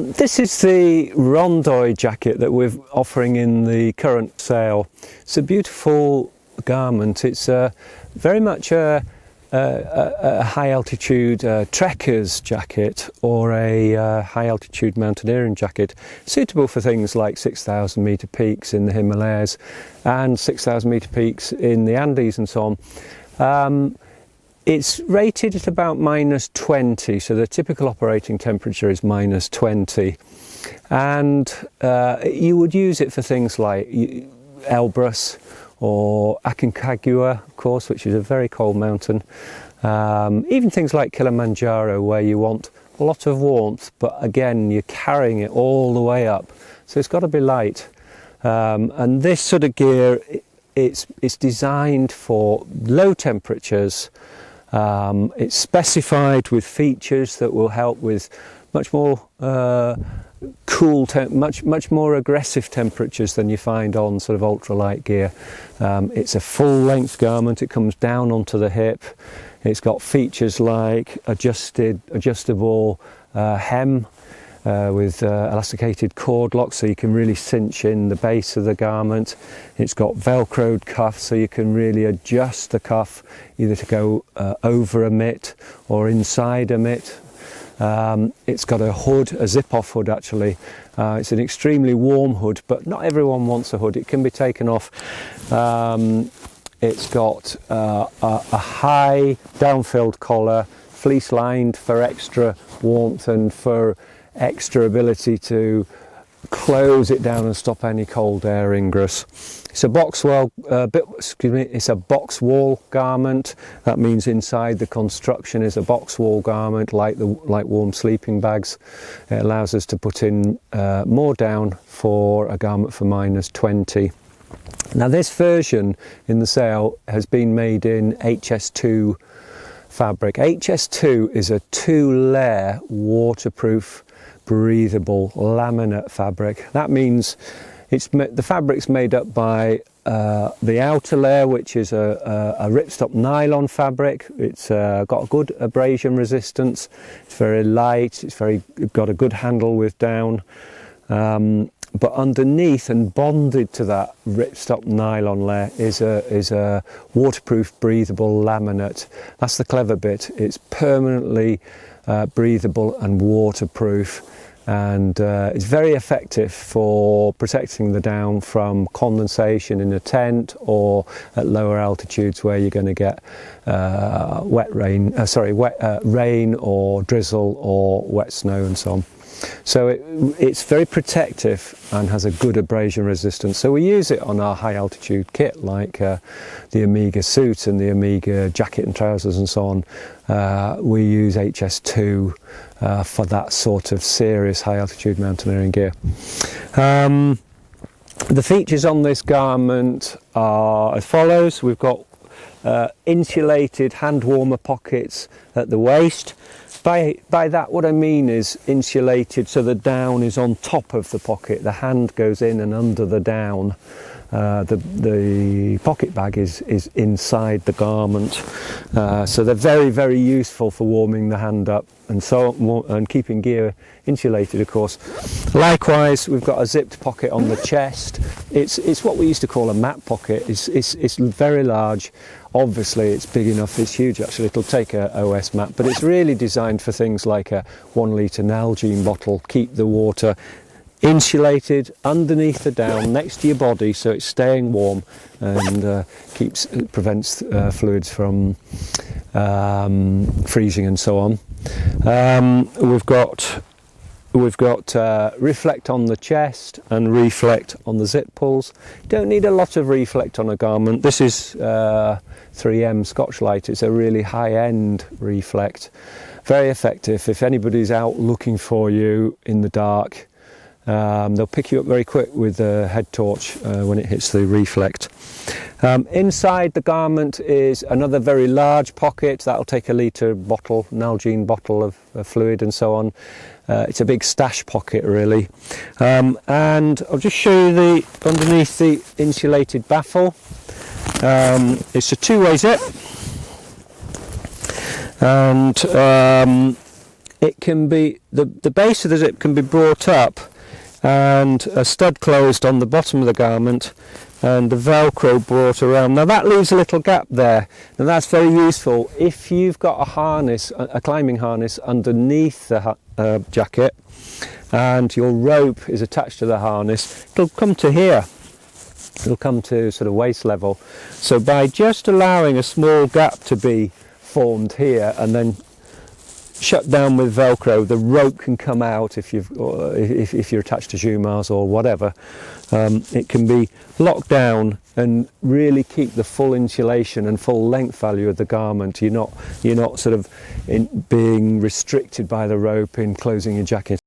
This is the Rondoy jacket that we're offering in the current sale. It's a beautiful garment. It's very much a high altitude trekker's jacket or a high altitude mountaineering jacket, suitable for things like 6,000 metre peaks in the Himalayas and 6,000 metre peaks in the Andes and so on. It's rated at about -20, so the typical operating temperature is -20, and you would use it for things like Elbrus or Aconcagua, of course, which is a very cold mountain. Even things like Kilimanjaro, where you want a lot of warmth, but again, you're carrying it all the way up, so it's got to be light. And this sort of gear, it's designed for low temperatures. It's specified with features that will help with much more much more aggressive temperatures than you find on sort of ultralight gear. It's a full-length garment. It comes down onto the hip. It's got features like adjustable hem with elasticated cord locks, so you can really cinch in the base of the garment. It's got velcroed cuffs, so you can really adjust the cuff either to go over a mitt or inside a mitt. It's got a hood, a zip-off hood actually. It's an extremely warm hood, but not everyone wants a hood. It can be taken off. It's got a high down-filled collar, fleece lined for extra warmth and for extra ability to close it down and stop any cold air ingress. It's a box wall garment. That means inside the construction is a box wall garment, like warm sleeping bags. It allows us to put in more down for a garment for -20. Now this version in the sale has been made in HS2 fabric. HS2 is a 2-layer waterproof breathable laminate fabric. That means the fabric's made up by the outer layer, which is a ripstop nylon fabric. It's got a good abrasion resistance. It's very light. It's got a good handle with down. But underneath and bonded to that ripstop nylon layer is a waterproof breathable laminate. That's the clever bit. It's permanently breathable and waterproof, and it's very effective for protecting the down from condensation in a tent or at lower altitudes where you're going to get rain or drizzle or wet snow and so on. So it's very protective and has a good abrasion resistance. So we use it on our high altitude kit, like the Omega suit and the Omega jacket and trousers and so on. We use HS2 for that sort of serious high altitude mountaineering gear. The features on this garment are as follows. We've got insulated hand warmer pockets at the waist. By that, what I mean is insulated, so the down is on top of the pocket. The hand goes in and under the down. The pocket bag is inside the garment. So they're very, very useful for warming the hand up and keeping gear insulated, of course. Likewise, we've got a zipped pocket on the chest. It's what we used to call a mat pocket. It's very large. Obviously it's big enough, it's huge actually, it'll take a OS mat, but it's really designed for things like a 1 litre Nalgene bottle. Keep the water insulated underneath the down next to your body, so it's staying warm and prevents fluids from freezing and so on. We've got reflect on the chest and reflect on the zip pulls. Don't need a lot of reflect on a garment. This is 3M Scotchlite. It's a really high-end reflect. Very effective. If anybody's out looking for you in the dark, they'll pick you up very quick with a head torch when it hits the reflect. Inside the garment is another very large pocket. That'll take a litre bottle, Nalgene bottle of fluid and so on. It's a big stash pocket really. And I'll just show you underneath the insulated baffle. It's a two-way zip, and it can be, the base of the zip can be brought up and a stud closed on the bottom of the garment and the Velcro brought around. Now that leaves a little gap there, and that's very useful if you've got a harness, a climbing harness underneath the jacket, and your rope is attached to the harness. It'll come to here, it'll come to sort of waist level. So by just allowing a small gap to be formed here and then shut down with Velcro, the rope can come out if you're attached to Jumars or whatever. It can be locked down and really keep the full insulation and full length value of the garment. You're not sort of being restricted by the rope in closing your jacket